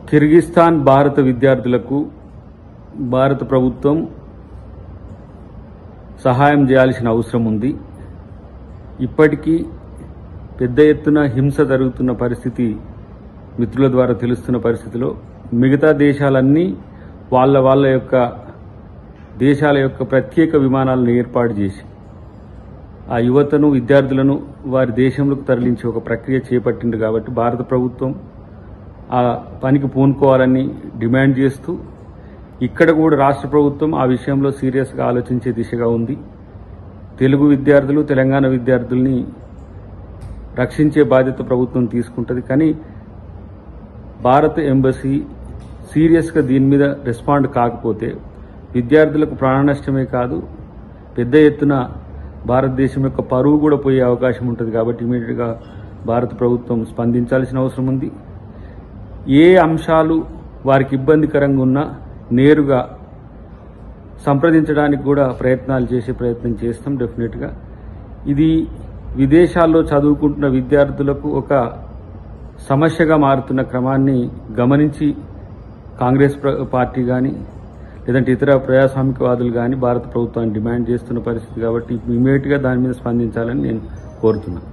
కిర్గిస్థాన్ భారత విద్యార్థులకు భారత ప్రభుత్వం సహాయం చేయాల్సిన అవసరం ఉంది. ఇప్పటికీ పెద్ద ఎత్తున హింస జరుగుతున్న పరిస్థితి మిత్రుల ద్వారా తెలుస్తున్న పరిస్థితిలో మిగతా దేశాలన్నీ వాళ్ళ యొక్క దేశాల యొక్క ప్రత్యేక విమానాలను ఏర్పాటు చేసి ఆ యువతను విద్యార్థులను వారి దేశంలోకి తరలించే ఒక ప్రక్రియ చేపట్టింది. కాబట్టి భారత ప్రభుత్వం ఆ పనికి పూనుకోవాలని డిమాండ్ చేస్తూ ఇక్కడ కూడా రాష్ట్ర ప్రభుత్వం ఆ విషయంలో సీరియస్గా ఆలోచించే దిశగా ఉంది. తెలుగు విద్యార్థులు తెలంగాణ విద్యార్థుల్ని రక్షించే బాధ్యత ప్రభుత్వం తీసుకుంటుంది. కానీ భారత ఎంబసీ సీరియస్గా దీని మీద రెస్పాండ్ కాకపోతే విద్యార్థులకు ప్రాణ నష్టమే కాదు, పెద్ద ఎత్తున భారతదేశం యొక్క పరువు కూడా పోయే అవకాశం ఉంటుంది. కాబట్టి ఇమీడియట్గా భారత ప్రభుత్వం స్పందించాల్సిన అవసరం ఉంది. ఏ అంశాలు వారికి ఇబ్బందికరంగా ఉన్నా నేరుగా సంప్రదించడానికి కూడా ప్రయత్నాలు చేసే ప్రయత్నం చేస్తాం. డెఫినెట్గా ఇది విదేశాల్లో చదువుకుంటున్న విద్యార్థులకు ఒక సమస్యగా మారుతున్న క్రమాన్ని గమనించి కాంగ్రెస్ పార్టీ కానీ లేదంటే ఇతర ప్రజాస్వామికవాదులు కానీ భారత ప్రభుత్వాన్ని డిమాండ్ చేస్తున్న పరిస్థితి. కాబట్టి ఇమీడియట్గా దాని మీద స్పందించాలని నేను కోరుతున్నాను.